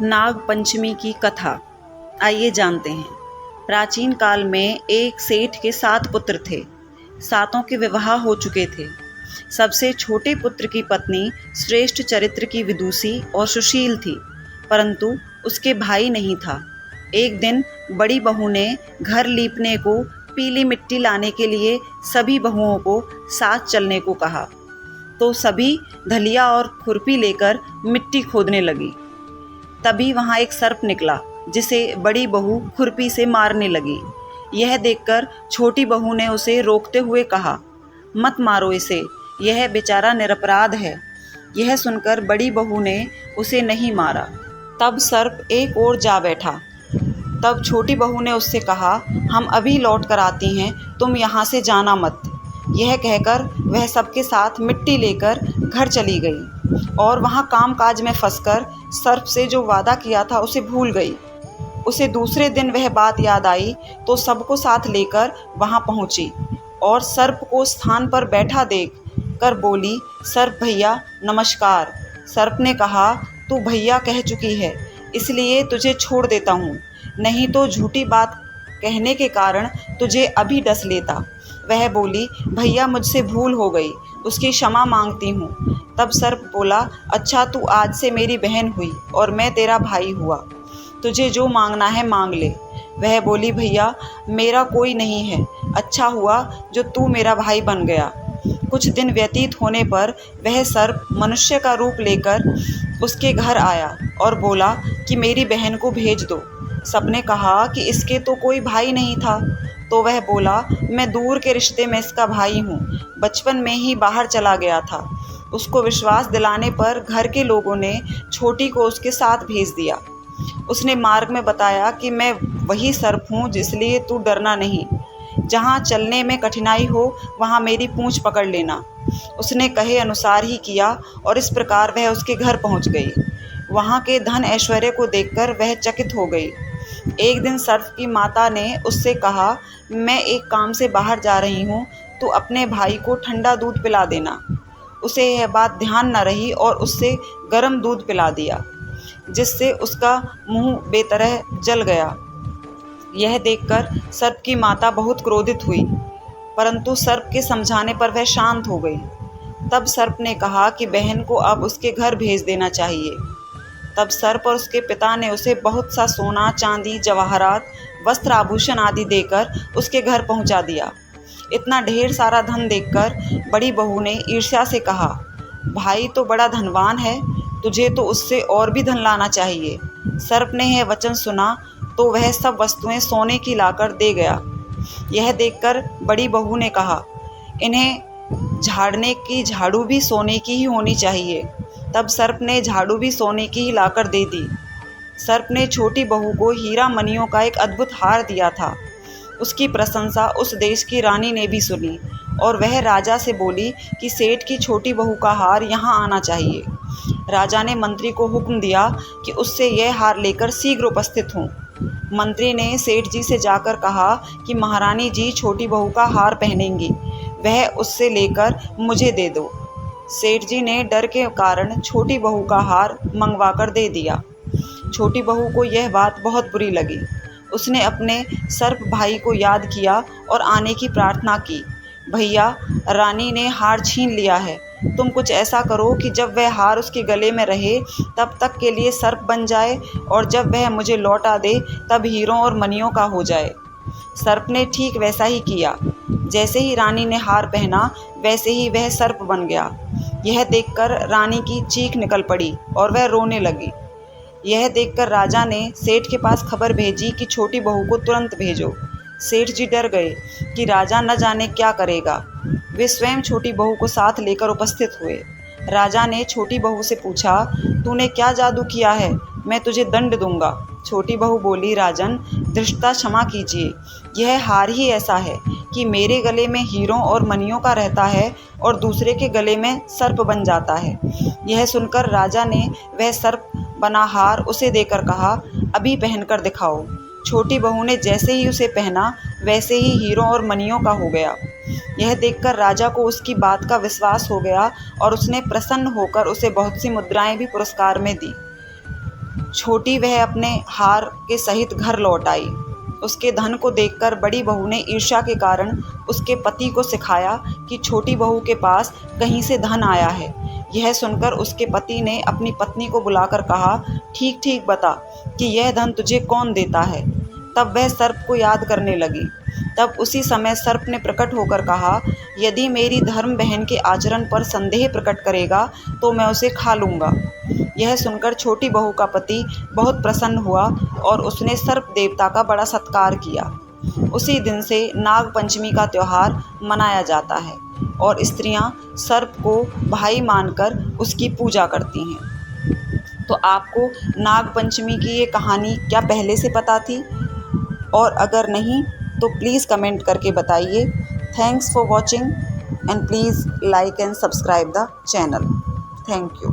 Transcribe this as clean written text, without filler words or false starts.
नाग पंचमी की कथा आइए जानते हैं। प्राचीन काल में एक सेठ के 7 पुत्र थे। सातों के विवाह हो चुके थे। सबसे छोटे पुत्र की पत्नी श्रेष्ठ चरित्र की विदुषी और सुशील थी, परंतु उसके भाई नहीं था। एक दिन बड़ी बहू ने घर लीपने को पीली मिट्टी लाने के लिए सभी बहुओं को साथ चलने को कहा, तो सभी धलिया और खुरपी लेकर मिट्टी खोदने लगी। तभी वहाँ एक सर्प निकला, जिसे बड़ी बहू खुरपी से मारने लगी। यह देखकर छोटी बहू ने उसे रोकते हुए कहा, मत मारो इसे, यह बेचारा निरपराध है। यह सुनकर बड़ी बहू ने उसे नहीं मारा। तब सर्प एक ओर जा बैठा। तब छोटी बहू ने उससे कहा, हम अभी लौट कर आती हैं, तुम यहाँ से जाना मत। यह कहकर वह सबके साथ मिट्टी लेकर घर चली गई और वहाँ काम काज में फंसकर सर्प से जो वादा किया था उसे भूल गई। उसे दूसरे दिन वह बात याद आई तो सबको साथ लेकर वहाँ पहुँची और सर्प को स्थान पर बैठा देख कर बोली, सर्प भैया नमस्कार। सर्प ने कहा, तू भैया कह चुकी है, इसलिए तुझे छोड़ देता हूँ, नहीं तो झूठी बात कहने के कारण तुझे अभी डस लेता। वह बोली, भैया मुझसे भूल हो गई, उसकी क्षमा मांगती हूँ। तब सर्प बोला, अच्छा तू आज से मेरी बहन हुई और मैं तेरा भाई हुआ, तुझे जो मांगना है मांग ले। वह बोली, भैया मेरा कोई नहीं है, अच्छा हुआ जो तू मेरा भाई बन गया। कुछ दिन व्यतीत होने पर वह सर्प मनुष्य का रूप लेकर उसके घर आया और बोला कि मेरी बहन को भेज दो। सबने कहा कि इसके तो कोई भाई नहीं था। तो वह बोला, मैं दूर के रिश्ते में इसका भाई हूँ, बचपन में ही बाहर चला गया था। उसको विश्वास दिलाने पर घर के लोगों ने छोटी को उसके साथ भेज दिया। उसने मार्ग में बताया कि मैं वही सर्प हूँ, इसलिए तू डरना नहीं। जहाँ चलने में कठिनाई हो वहाँ मेरी पूँछ पकड़ लेना। उसने कहे अनुसार ही किया और इस प्रकार वह उसके घर पहुँच गई। वहाँ के धन ऐश्वर्य को देखकर वह चकित हो गई। एक दिन सर्प की माता ने उससे कहा, मैं एक काम से बाहर जा रही हूँ, तो अपने भाई को ठंडा दूध पिला देना। उसे यह बात ध्यान न रही और उससे गर्म दूध पिला दिया, जिससे उसका मुंह बेतरह जल गया। यह देखकर सर्प की माता बहुत क्रोधित हुई, परंतु सर्प के समझाने पर वह शांत हो गई। तब सर्प ने कहा कि बहन को अब उसके घर भेज देना चाहिए। तब सर्प और उसके पिता ने उसे बहुत सा सोना, चांदी, जवाहरात, वस्त्र, आभूषण आदि देकर उसके घर पहुंचा दिया। इतना ढेर सारा धन देखकर बड़ी बहू ने ईर्ष्या से कहा, भाई तो बड़ा धनवान है, तुझे तो उससे और भी धन लाना चाहिए। सर्प ने यह वचन सुना तो वह सब वस्तुएं सोने की लाकर दे गया। यह देखकर बड़ी बहू ने कहा, इन्हें झाड़ने की झाड़ू भी सोने की ही होनी चाहिए। तब सर्प ने झाड़ू भी सोने की ही लाकर दे दी। सर्प ने छोटी बहू को हीरा मणियों का एक अद्भुत हार दिया था। उसकी प्रशंसा उस देश की रानी ने भी सुनी और वह राजा से बोली कि सेठ की छोटी बहू का हार यहाँ आना चाहिए। राजा ने मंत्री को हुक्म दिया कि उससे यह हार लेकर शीघ्र उपस्थित हों। मंत्री ने सेठ जी से जाकर कहा कि महारानी जी छोटी बहू का हार पहनेंगी, वह उससे लेकर मुझे दे दो। सेठ जी ने डर के कारण छोटी बहू का हार मंगवाकर दे दिया। छोटी बहू को यह बात बहुत बुरी लगी। उसने अपने सर्प भाई को याद किया और आने की प्रार्थना की। भैया, रानी ने हार छीन लिया है, तुम कुछ ऐसा करो कि जब वह हार उसके गले में रहे तब तक के लिए सर्प बन जाए और जब वह मुझे लौटा दे तब हीरों और मणियों का हो जाए। सर्प ने ठीक वैसा ही किया। जैसे ही रानी ने हार पहना वैसे ही वह सर्प बन गया। यह देखकर रानी की चीख निकल पड़ी और वह रोने लगी। यह देखकर राजा ने सेठ के पास खबर भेजी कि छोटी बहू को तुरंत भेजो। सेठ जी डर गए कि राजा न जाने क्या करेगा। वे स्वयं छोटी बहू को साथ लेकर उपस्थित हुए। राजा ने छोटी बहू से पूछा, तूने क्या जादू किया है, मैं तुझे दंड दूंगा। छोटी बहू बोली, राजन धृष्टता क्षमा कीजिए, यह हार ही ऐसा है कि मेरे गले में हीरों और मणियों का रहता है और दूसरे के गले में सर्प बन जाता है। यह सुनकर राजा ने वह सर्प बना हार उसे देकर कहा, अभी पहनकर दिखाओ। छोटी बहू ने जैसे ही उसे पहना वैसे ही हीरों और मणियों का हो गया। यह देखकर राजा को उसकी बात का विश्वास हो गया और उसने प्रसन्न होकर उसे बहुत सी मुद्राएं भी पुरस्कार में दी। छोटी वह अपने हार के सहित घर लौट आई। उसके धन को देखकर बड़ी बहू ने ईर्ष्या के कारण उसके पति को सिखाया कि छोटी बहू के पास कहीं से धन आया है। यह सुनकर उसके पति ने अपनी पत्नी को बुलाकर कहा, ठीक ठीक बता कि यह धन तुझे कौन देता है। तब वह सर्प को याद करने लगी। तब उसी समय सर्प ने प्रकट होकर कहा, यदि मेरी धर्म बहन के आचरण पर संदेह प्रकट करेगा तो मैं उसे खा लूँगा। यह सुनकर छोटी बहू का पति बहुत प्रसन्न हुआ और उसने सर्प देवता का बड़ा सत्कार किया। उसी दिन से नाग पंचमी का त्यौहार मनाया जाता है और स्त्रियां सर्प को भाई मानकर उसकी पूजा करती हैं। तो आपको नाग पंचमी की ये कहानी क्या पहले से पता थी? और अगर नहीं तो प्लीज़ कमेंट करके बताइए। Thanks for watching and please like and subscribe the channel. Thank you.